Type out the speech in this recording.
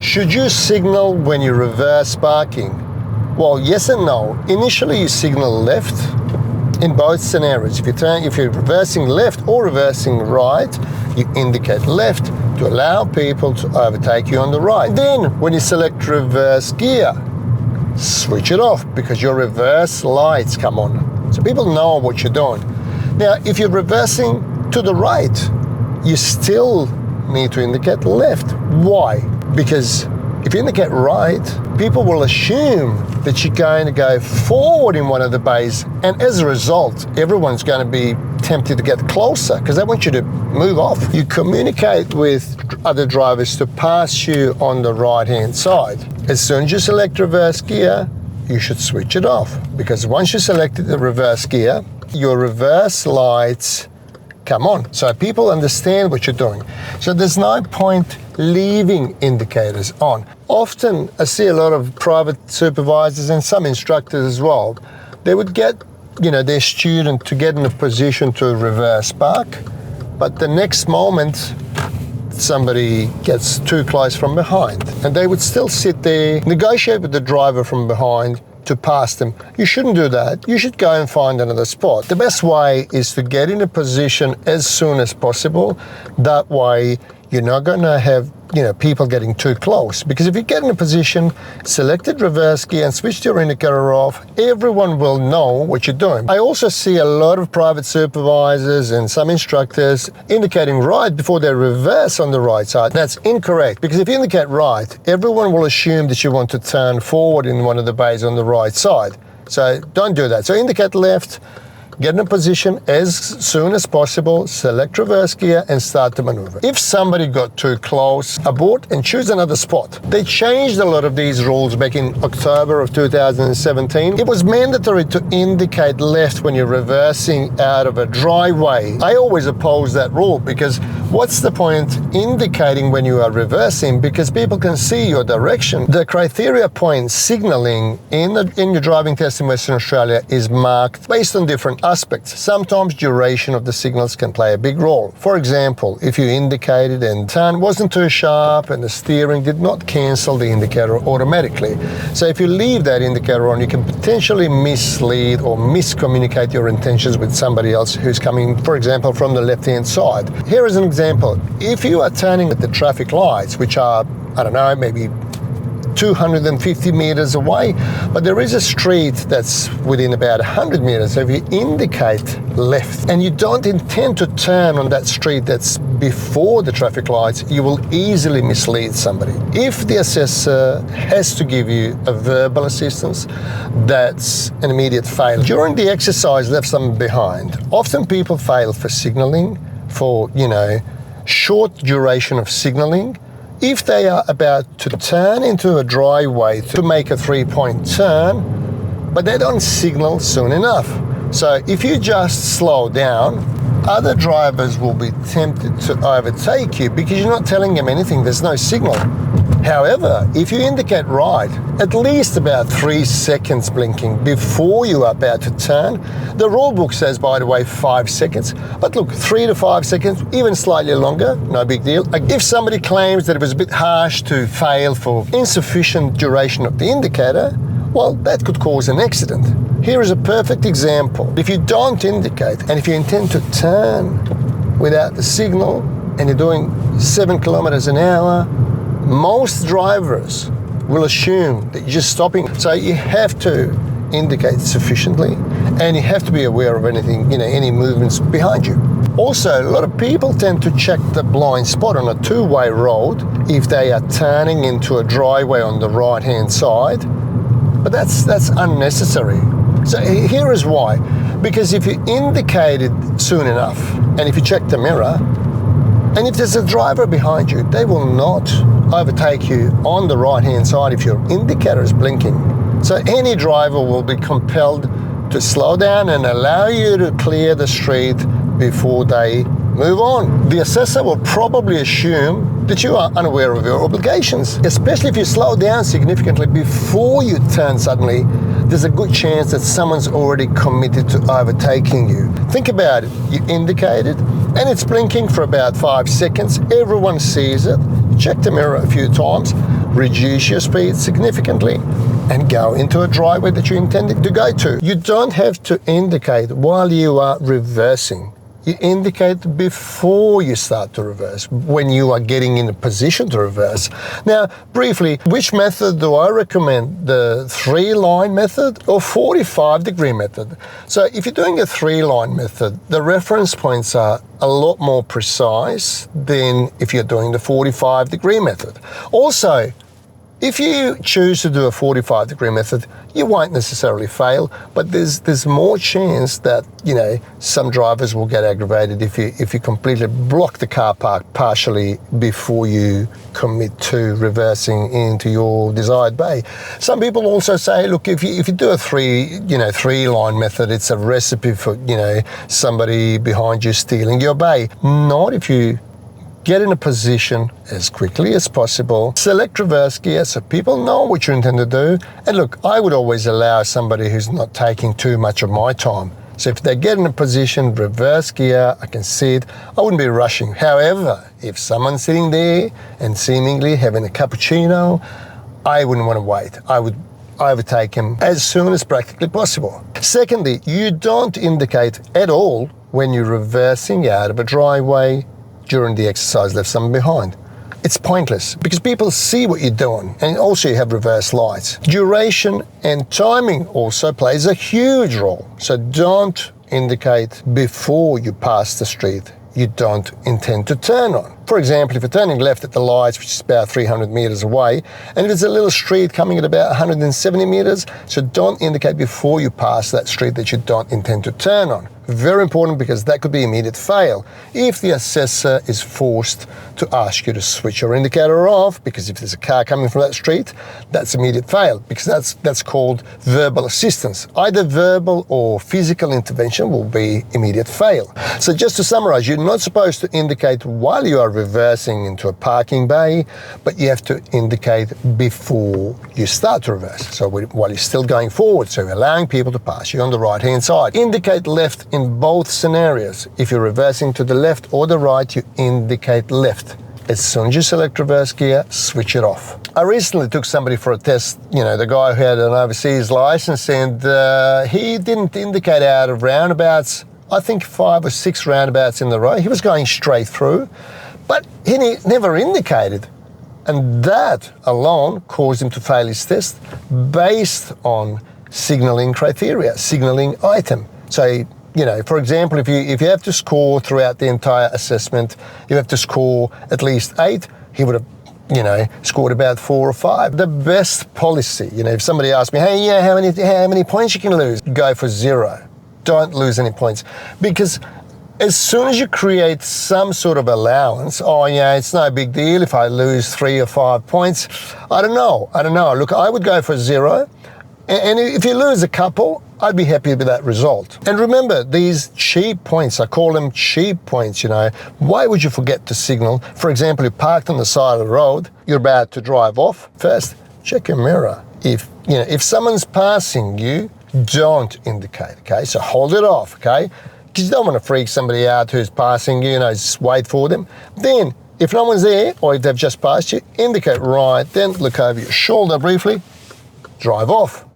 Should you signal when you reverse parking? Well, yes and no. Initially, you signal left in both scenarios. If you're reversing left or reversing right, you indicate left to allow people to overtake you on the right. Then, when you select reverse gear, switch it off because your reverse lights come on. So people know what you're doing. Now, if you're reversing to the right, you still need to indicate left. Why? Because if you indicate right, people will assume that you're going to go forward in one of the bays, and as a result, everyone's going to be tempted to get closer because they want you to move off. You communicate with other drivers to pass you on the right-hand side. As soon as you select reverse gear, you should switch it off, because once you selected the reverse gear, your reverse lights come on. So people understand what you're doing. So there's no point leaving indicators on. Often I see a lot of private supervisors and some instructors as well. They would get, their student to get in a position to reverse park, but the next moment somebody gets too close from behind, and they would still sit there, negotiate with the driver from behind to pass them. You shouldn't do that. You should go and find another spot. The best way is to get in a position as soon as possible. That way you're not going to have people getting too close, because if you get in a position, selected reverse gear and switch your indicator off, everyone will know what you're doing. I also see a lot of private supervisors and some instructors indicating right before they reverse on the right side. That's incorrect, because if you indicate right, everyone will assume that you want to turn forward in one of the bays on the right side. So don't do that. So indicate left, get in a position as soon as possible, select reverse gear and start the maneuver. If somebody got too close, abort and choose another spot. They changed a lot of these rules back in October of 2017. It was mandatory to indicate left when you're reversing out of a driveway. I always oppose that rule, because what's the point indicating when you are reversing, because people can see your direction. The criteria point signaling in your driving test in Western Australia is marked based on different aspects. Sometimes duration of the signals can play a big role. For example, if you indicated and turn wasn't too sharp and the steering did not cancel the indicator automatically. So if you leave that indicator on, you can potentially mislead or miscommunicate your intentions with somebody else who's coming, for example, from the left-hand side. Here is an example. If you are turning at the traffic lights, which are, maybe 250 meters away, but there is a street that's within about 100 meters. So if you indicate left and you don't intend to turn on that street that's before the traffic lights, you will easily mislead somebody. If the assessor has to give you a verbal assistance, that's an immediate fail. During the exercise, left someone behind. Often people fail for signaling, for, short duration of signaling. If they are about to turn into a driveway to make a 3-point turn, but they don't signal soon enough. So if you just slow down, other drivers will be tempted to overtake you because you're not telling them anything, there's no signal. However, if you indicate right, at least about 3 seconds blinking before you are about to turn. The rule book says, by the way, 5 seconds. But look, 3 to 5 seconds, even slightly longer, no big deal. If somebody claims that it was a bit harsh to fail for insufficient duration of the indicator, well, that could cause an accident. Here is a perfect example. If you don't indicate, and if you intend to turn without the signal, and you're doing 7 kilometers an hour, most drivers will assume that you're just stopping. So you have to indicate sufficiently, and you have to be aware of anything, any movements behind you. Also, a lot of people tend to check the blind spot on a two-way road if they are turning into a driveway on the right-hand side, but that's unnecessary. So here is why. Because if you indicated soon enough, and if you check the mirror, and if there's a driver behind you, they will not overtake you on the right-hand side if your indicator is blinking. So any driver will be compelled to slow down and allow you to clear the street before they move on. The assessor will probably assume that you are unaware of your obligations, especially if you slow down significantly before you turn suddenly. There's a good chance that someone's already committed to overtaking you. Think about it. You indicated, and it's blinking for about 5 seconds. Everyone sees it. Check the mirror a few times. reduce your speed significantly, and go into a driveway that you intended to go to. You don't have to indicate while you are reversing. You indicate before you start to reverse, when you are getting in a position to reverse. Now, briefly, which method do I recommend? The 3-line method or 45-degree method? So if you're doing a 3-line method, the reference points are a lot more precise than if you're doing the 45-degree method. Also, if you choose to do a 45-degree method, you won't necessarily fail, but there's more chance that, you know, some drivers will get aggravated if you completely block the car park partially before you commit to reversing into your desired bay. Some people also say, look, if you do a 3-line method, it's a recipe for, you know, somebody behind you stealing your bay. Not if you get in a position as quickly as possible, select reverse gear so people know what you intend to do. And look, I would always allow somebody who's not taking too much of my time. So if they get in a position, reverse gear, I can see it, I wouldn't be rushing. However, if someone's sitting there and seemingly having a cappuccino, I wouldn't want to wait. I would overtake him as soon as practically possible. Secondly, you don't indicate at all when you're reversing out of a driveway during the exercise, left someone behind. It's pointless because people see what you're doing, and also you have reverse lights. Duration and timing also plays a huge role. So don't indicate before you pass the street you don't intend to turn on. For example, if you're turning left at the lights, which is about 300 meters away, and if it's a little street coming at about 170 meters, so don't indicate before you pass that street that you don't intend to turn on. Very important, because that could be immediate fail. If the assessor is forced to ask you to switch your indicator off, because if there's a car coming from that street, that's immediate fail, because that's called verbal assistance. Either verbal or physical intervention will be immediate fail. So just to summarize, you're not supposed to indicate while you are reversing into a parking bay, but you have to indicate before you start to reverse. So while you're still going forward, so you're allowing people to pass you on the right-hand side. Indicate left in both scenarios. If you're reversing to the left or the right, you indicate left. As soon as you select reverse gear, switch it off. I recently took somebody for a test, you know, the guy who had an overseas license, and he didn't indicate out of roundabouts, I think 5 or 6 roundabouts in the row. He was going straight through, but he never indicated. And that alone caused him to fail his test based on signaling criteria, signaling item. So, you know, for example, if you have to score throughout the entire assessment, you have to score at least 8, he would have, you know, scored about 4 or 5. The best policy, you know, if somebody asks me, hey, yeah, how many points you can lose? Go for 0. Don't lose any points, because as soon as you create some sort of allowance, oh yeah, it's no big deal if I lose 3 or 5 points. I don't know. Look, I would go for 0. And if you lose a couple, I'd be happy with that result. And remember, these cheap points, I call them cheap points, you know. Why would you forget to signal? For example, you parked on the side of the road, you're about to drive off. First, check your mirror. If someone's passing you, don't indicate, okay? So hold it off, okay? Because you don't want to freak somebody out who's passing you, just wait for them. Then, if no one's there, or if they've just passed you, indicate right, then look over your shoulder briefly, drive off.